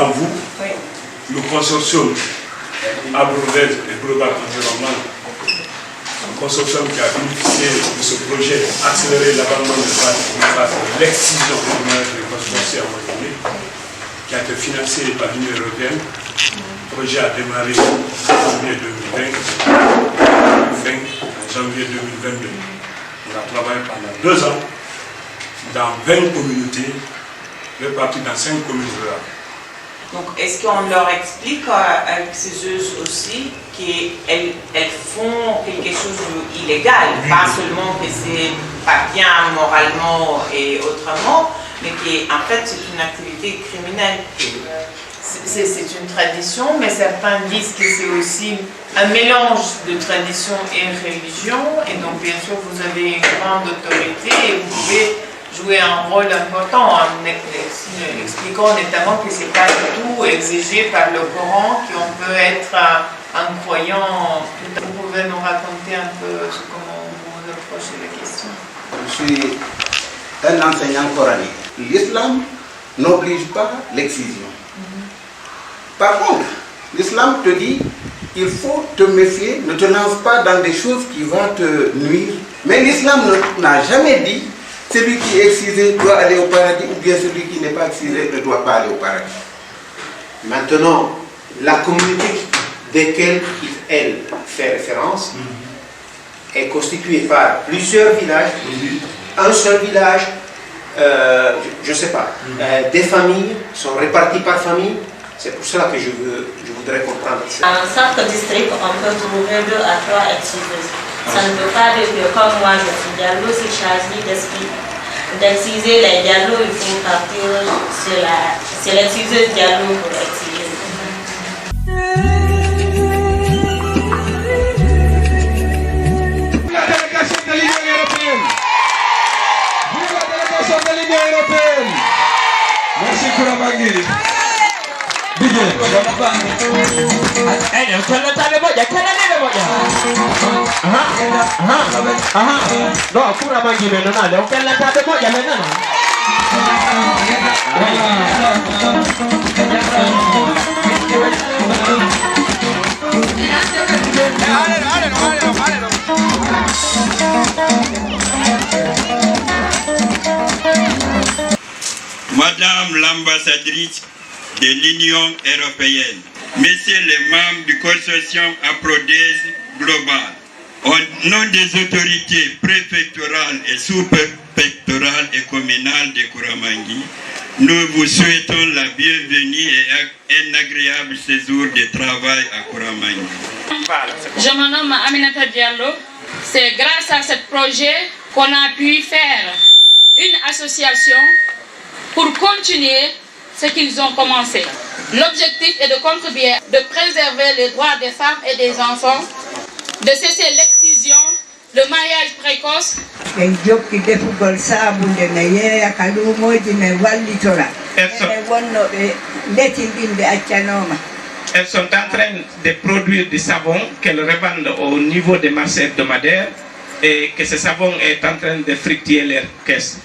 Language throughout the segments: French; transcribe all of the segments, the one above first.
devant vous le consortium Agrodez et Global Environnement, un consortium qui a bénéficié de ce projet accélérer l'abandon de l'excision des consortiums en Martinique, qui a été financé par l'Union européenne. Le projet a démarré en janvier 2020, fin janvier 2022. On a travaillé pendant 2 ans dans 20 communautés, réparties dans 5 communes rurales. Donc, est-ce qu'on leur explique avec ces œufs aussi qu'elles font quelque chose d'illégal, pas seulement que c'est pas bien moralement et autrement, mais qu'en fait c'est une activité criminelle? C'est une tradition, mais certains disent que c'est aussi un mélange de tradition et religion, et donc bien sûr vous avez une grande autorité et vous pouvez jouer un rôle important en expliquant notamment que ce n'est pas du tout exigé par le Coran, qu'on peut être un croyant. Vous pouvez nous raconter un peu comment vous approchez la question? Je suis un enseignant coranique. L'islam n'oblige pas l'excision. Par contre, l'islam te dit il faut te méfier, ne te lance pas dans des choses qui vont te nuire. Mais l'islam n'a jamais dit celui qui est excisé doit aller au paradis ou bien celui qui n'est pas excisé ne doit pas aller au paradis. Maintenant, la communauté desquelles elle fait référence est constituée par plusieurs villages, un seul village, je ne sais pas, des familles sont réparties par famille. C'est pour cela que je voudrais comprendre ça. En centre district, on peut trouver 2 à 3 exciseuses. Ça ne veut pas dire que comme moi je suis diallo, si je choisis d'exciser les diallos, il faut partir sur l'exciseuse diallo pour exciser. La délégation de l'Union européenne. Vive la délégation de l'Union européenne. Merci Kouramangui. Madame l'ambassadrice de l'Union européenne, messieurs les membres du consortium Agrodez Global, au nom des autorités préfectorales et sous-préfectorales et communales de Kouramangui, nous vous souhaitons la bienvenue et un agréable séjour de travail à Kouramangui. Je me nomme Aminata Diallo. C'est grâce à ce projet qu'on a pu faire une association pour continuer ce qu'ils ont commencé. L'objectif est de contribuer, de préserver les droits des femmes et des enfants, de cesser l'excision, le mariage précoce. Elles sont en train de produire du savon qu'elles revendent au niveau des marchés hebdomadaires et que ce savon est en train de fructifier leur caisse.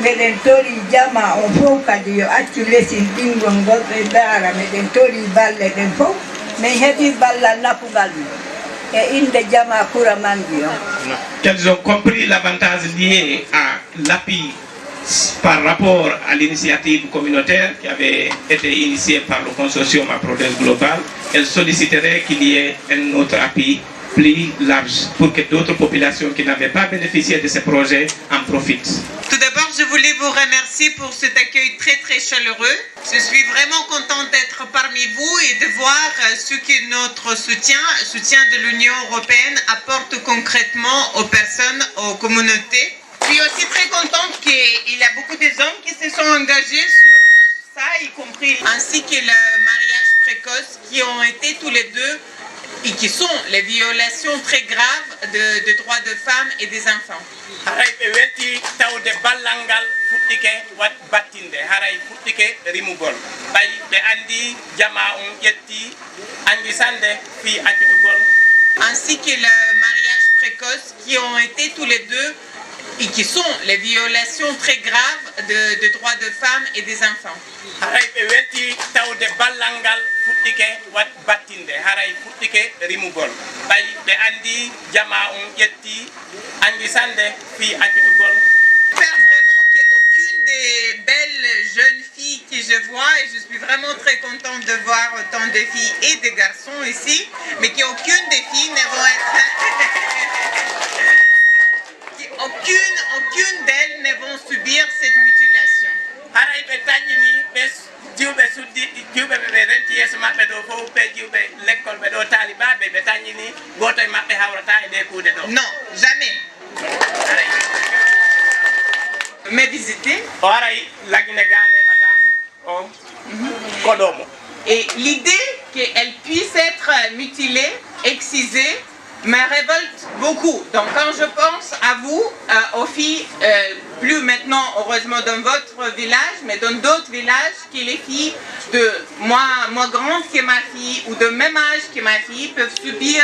meɗen tori jama on fof kadi yo accu lesin ɗingol ngol ɓe daara meɗen tori balle ɗen fof min heɓi ballal nafugal mum e inde jama Kouramangui on. Qu'elles ont compris l'avantage lié à l'appui par rapport à l'initiative communautaire qui avait été initiée par le consortium Agrodez Global, elles solliciteraient qu'il y ait un autre appui plus large pour que d'autres populations qui n'avaient pas bénéficié de ces projets en profitent. Tout d'abord, je voulais vous remercier pour cet accueil très très chaleureux. Je suis vraiment contente d'être parmi vous et de voir ce que notre soutien de l'Union européenne apporte concrètement aux personnes, aux communautés. Je suis aussi très contente qu'il y a beaucoup de hommes qui se sont engagés sur ça, y compris, ainsi que le mariage précoce, qui ont été tous les deux et qui sont les violations très graves des droits de femmes et des enfants. Ainsi que le mariage précoce, qui ont été tous les deux et qui sont les violations très graves de droits de femmes et des enfants. haray ɓe welti tawde ballangal fuɗɗike wat battinde haray fuɗɗike rimugol ɓay ɓe andi jama on ƴetti angisande fi accutugol. J'espère vraiment qu'aucune des belles jeunes filles que je vois, et je suis vraiment très contente de voir autant de filles et de garçons ici, mais qu'aucune des filles ne vont être... aucune d'elles ne vont subir cette mutilation. haray ɓe tañini ɓe jiwɓe suddi jiwɓe ɓe renti yeeso maɓɓe ɗo fof ɓe jiwɓe l'école ɓe ɗo taalibaɓe ɓe tañini goto e maɓɓe hawrata e ɗe kuuɗe ɗo. Non, jamais. Me visiter. o haray lagine gande ɓata o koɗomo. Et l'idée qu'elle puisse être mutilée, excisée, me révolte beaucoup. Donc quand je pense à vous, aux filles, plus maintenant heureusement dans votre village, mais dans d'autres villages, que les filles de moins grandes que ma fille ou de même âge que ma fille peuvent subir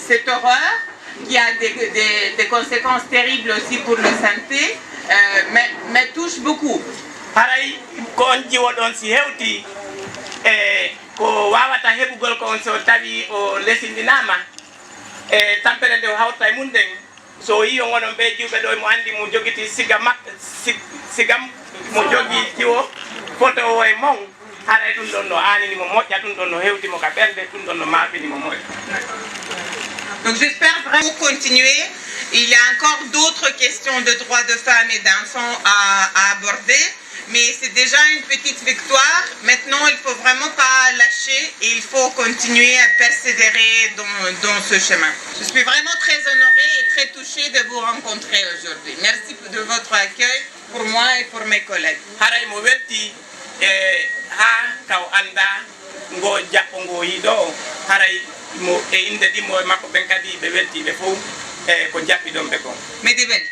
cette horreur qui a des conséquences terribles aussi pour la santé, me touche beaucoup. haray ko on jiwoɗon si hewti ko wawata heɓugol ko on so tawi o lesindinama e tampere nde o hawta e mum nden so yi o gonon ɓe jiwɓe ɗo mo andi mo jogiti sigam mo jogi jiwo foto o e mon haray ɗum ɗon no anini mo moƴƴa ɗum ɗon no hewtimo ka ɓerde ɗum ɗon no mafini mo moƴƴa. Donc j'espère vraiment continuer. Il y a encore d'autres questions de droits de femmes et d'enfants à aborder. Mais c'est déjà une petite victoire. Maintenant, il ne faut vraiment pas lâcher et il faut continuer à persévérer dans ce chemin. Je suis vraiment très honorée et très touchée de vous rencontrer aujourd'hui. Merci de votre accueil pour moi et pour mes collègues. haray mo welti ha taw anda ngo jaɓɓo ngo yiɗo haray mo e inde ɗimmo e makko ɓen kadi ɓe welti ɓe fof ko jaɓɓi ɗon ɓe ko. Medibel.